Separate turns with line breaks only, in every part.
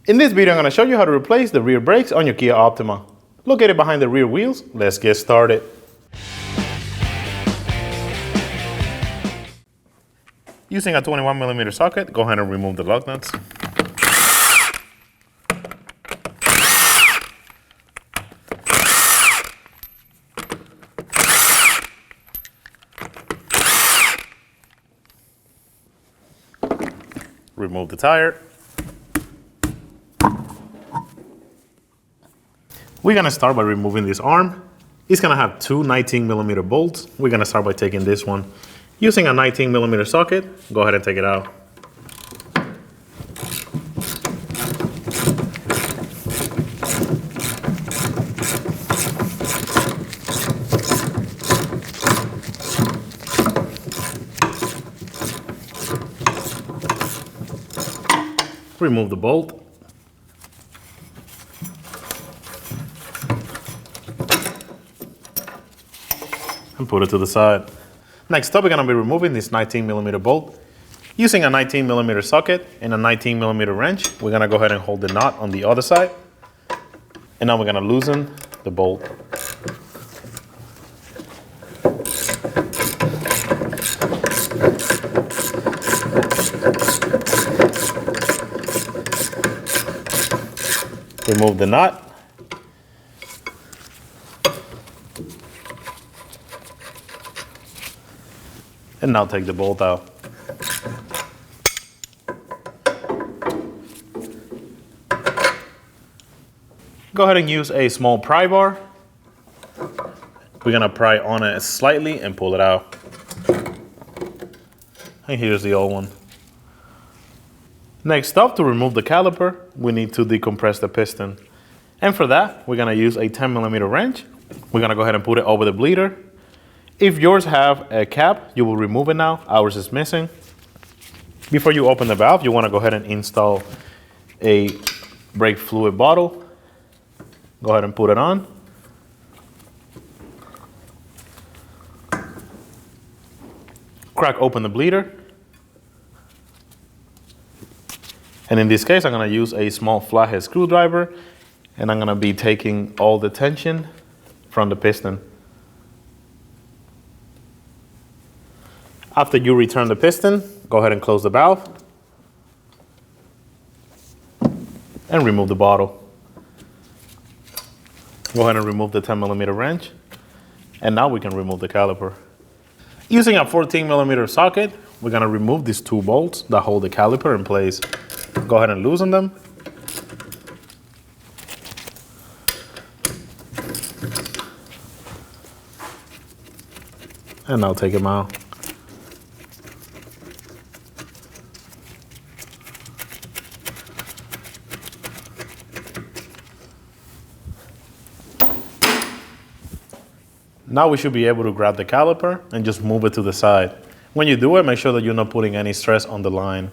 In this video, I'm going to show you how to replace the rear brakes on your Kia Optima. Located behind the rear wheels, let's get started. Using a 21mm socket, go ahead and remove the lug nuts. Remove the tire. We're going to start by removing this arm. It's going to have two 19mm bolts. We're going to start by taking this one. Using a 19mm socket, go ahead and take it out. Remove the bolt. And put it to the side. Next up, we're going to be removing this 19mm bolt. Using a 19mm socket and a 19mm wrench, we're going to go ahead and hold the knot on the other side. And now we're going to loosen the bolt. Remove the knot. And now take the bolt out. Go ahead and use a small pry bar. We're gonna pry on it slightly and pull it out. And here's the old one. Next up, to remove the caliper, we need to decompress the piston. And for that, we're gonna use a 10mm wrench. We're gonna go ahead and put it over the bleeder. If yours have a cap, you will remove it now. Ours is missing. Before you open the valve, you wanna go ahead and install a brake fluid bottle. Go ahead and put it on. Crack open the bleeder. And in this case, I'm gonna use a small flathead screwdriver, and I'm gonna be taking all the tension from the piston. After you return the piston, go ahead and close the valve and remove the bottle. Go ahead and remove the 10mm wrench, and now we can remove the caliper. Using a 14mm socket, we're gonna remove these two bolts that hold the caliper in place. Go ahead and loosen them. And now take them out. Now we should be able to grab the caliper and just move it to the side. When you do it, make sure that you're not putting any stress on the line.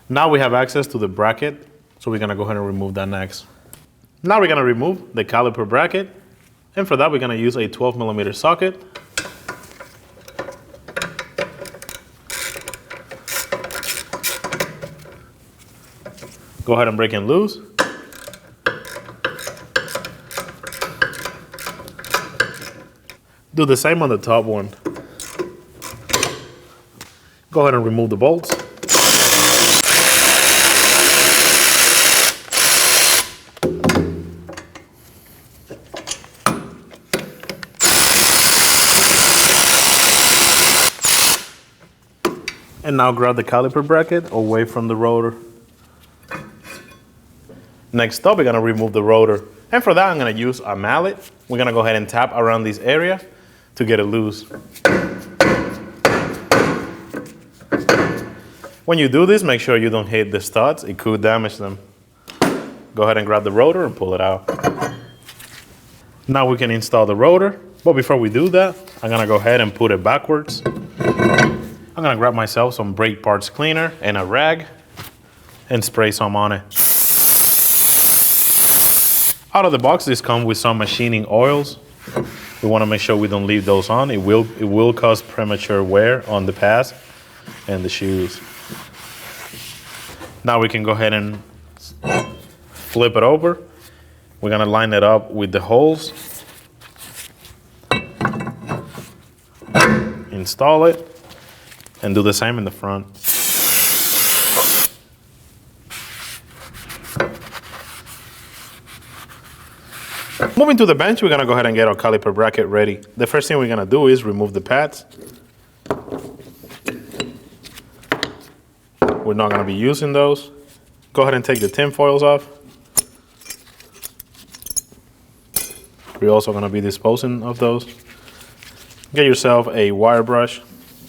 Now we have access to the bracket, so we're gonna go ahead and remove that next. Now we're gonna remove the caliper bracket, and for that we're gonna use a 12mm socket. Go ahead and break it loose. Do the same on the top one. Go ahead and remove the bolts. And now grab the caliper bracket away from the rotor. Next up, we're gonna remove the rotor. And for that, I'm gonna use a mallet. We're gonna go ahead and tap around this area to get it loose. When you do this, make sure you don't hit the studs. It could damage them. Go ahead and grab the rotor and pull it out. Now we can install the rotor. But before we do that, I'm gonna go ahead and put it backwards. I'm gonna grab myself some brake parts cleaner and a rag and spray some on it. Out of the box, this comes with some machining oils. We want to make sure we don't leave those on. It will cause premature wear on the pads and the shoes. Now we can go ahead and flip it over. We're gonna line it up with the holes. Install it and do the same in the front. Moving to the bench, we're gonna go ahead and get our caliper bracket ready. The first thing we're gonna do is remove the pads. We're not gonna be using those. Go ahead and take the tin foils off. We're also gonna be disposing of those. Get yourself a wire brush.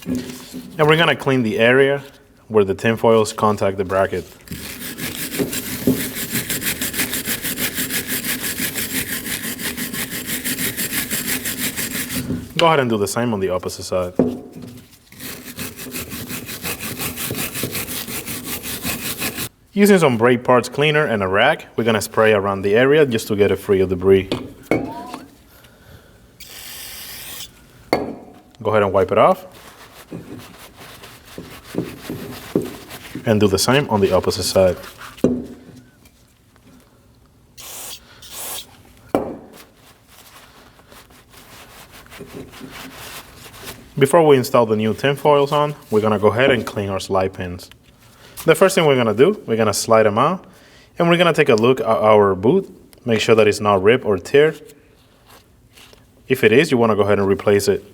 And we're gonna clean the area where the tin foils contact the bracket. Go ahead and do the same on the opposite side. Using some brake parts cleaner and a rag, we're gonna spray around the area just to get it free of debris. Go ahead and wipe it off. And do the same on the opposite side. Before we install the new tin foils on, we're gonna go ahead and clean our slide pins. The first thing we're gonna do, we're gonna slide them out, and we're gonna take a look at our boot, make sure that it's not ripped or tear. If it is, you wanna go ahead and replace it.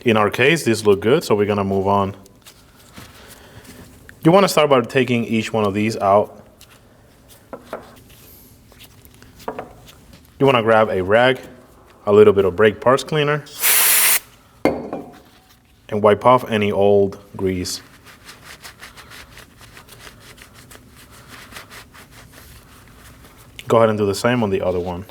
In our case, this looked good, so we're gonna move on. You wanna start by taking each one of these out. You wanna grab a rag, a little bit of brake parts cleaner, and wipe off any old grease. Go ahead and do the same on the other one.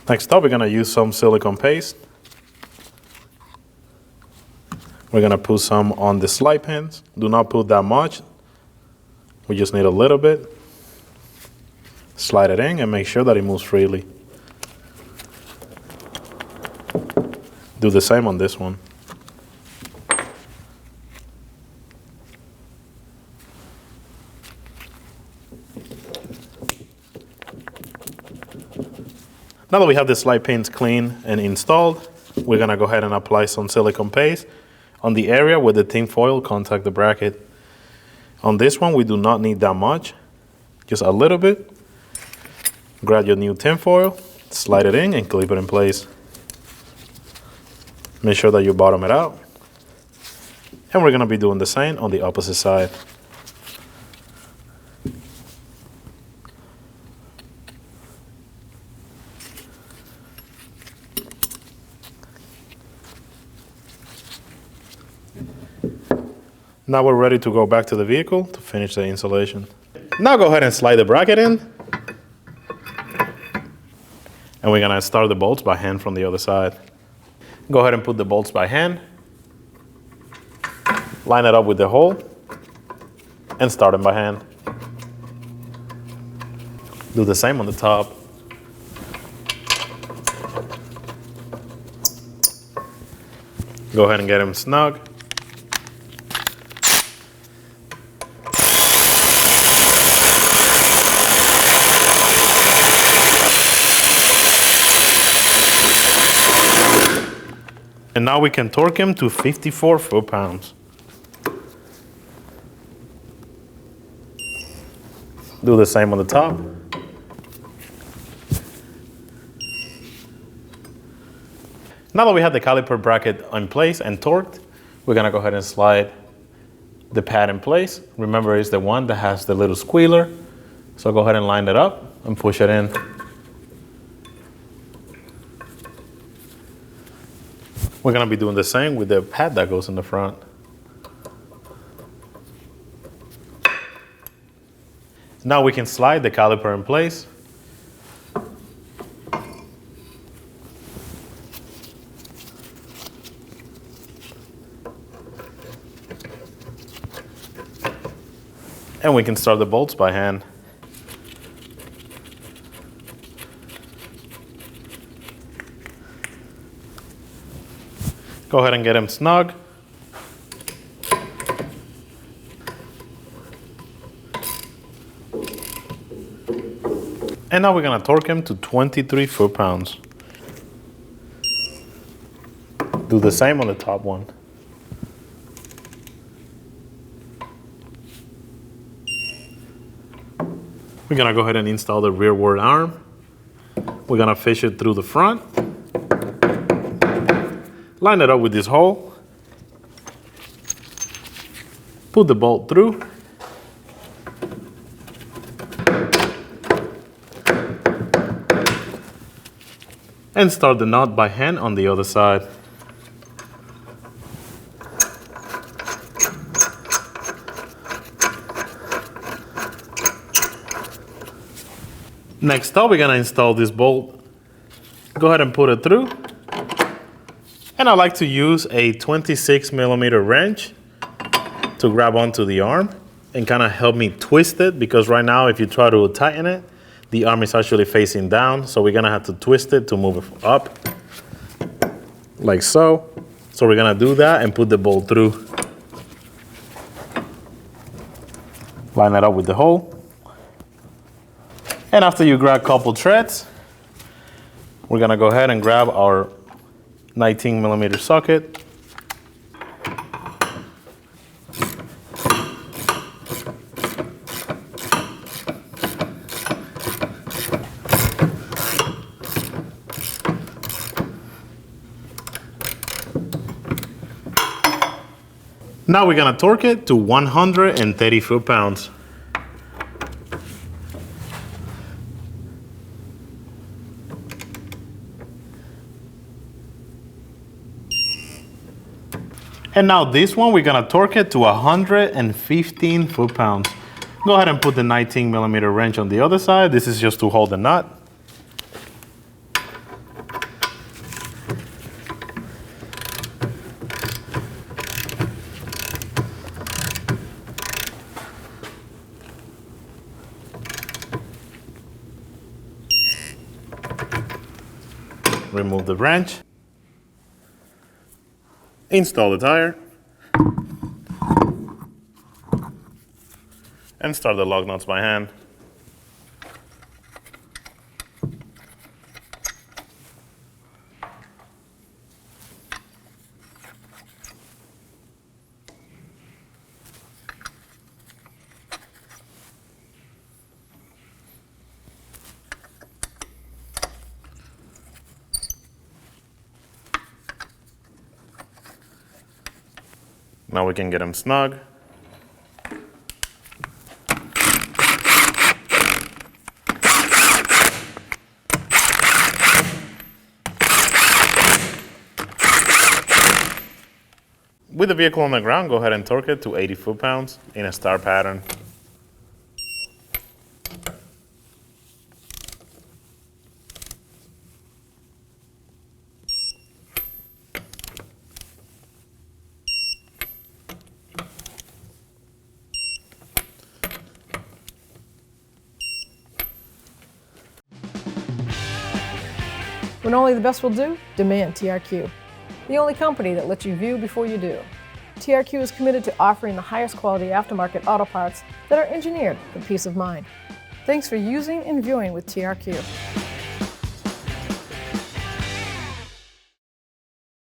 Next up, we're gonna use some silicone paste. We're gonna put some on the slide pins. Do not put that much. We just need a little bit. Slide it in and make sure that it moves freely. Do the same on this one. Now that we have the slide pins clean and installed, we're gonna go ahead and apply some silicone paste on the area where the tin foil contact the bracket. On this one, we do not need that much, just a little bit. Grab your new tin foil, slide it in and clip it in place. Make sure that you bottom it out. And we're gonna be doing the same on the opposite side. Now we're ready to go back to the vehicle to finish the installation. Now go ahead and slide the bracket in. And we're gonna start the bolts by hand from the other side. Go ahead and put the bolts by hand. Line it up with the hole and start them by hand. Do the same on the top. Go ahead and get them snug. And now we can torque him to 54 foot-pounds. Do the same on the top. Now that we have the caliper bracket in place and torqued, we're gonna go ahead and slide the pad in place. Remember, it's the one that has the little squealer. So go ahead and line it up and push it in. We're gonna be doing the same with the pad that goes in the front. Now we can slide the caliper in place. And we can start the bolts by hand. Go ahead and get them snug. And now we're gonna torque him to 23 foot-pounds. Do the same on the top one. We're gonna go ahead and install the rearward arm. We're gonna fish it through the front. Line it up with this hole. Put the bolt through. And start the knot by hand on the other side. Next up, we're gonna install this bolt. Go ahead and put it through. And I like to use a 26mm wrench to grab onto the arm and kind of help me twist it, because right now if you try to tighten it, the arm is actually facing down, so we're gonna have to twist it to move it up, like so. So we're gonna do that and put the bolt through. Line that up with the hole. And after you grab a couple threads, we're gonna go ahead and grab our 19mm socket. Now we're gonna torque it to 130 foot-pounds. And now this one, we're gonna torque it to 115 foot-pounds. Go ahead and put the 19mm wrench on the other side. This is just to hold the nut. Remove the wrench. Install the tire. And start the lug nuts by hand. Now we can get them snug. With the vehicle on the ground, go ahead and torque it to 80 foot-pounds in a star pattern.
When only the best will do, demand TRQ. The only company that lets you view before you do. TRQ is committed to offering the highest quality aftermarket auto parts that are engineered for peace of mind. Thanks for using and viewing with TRQ.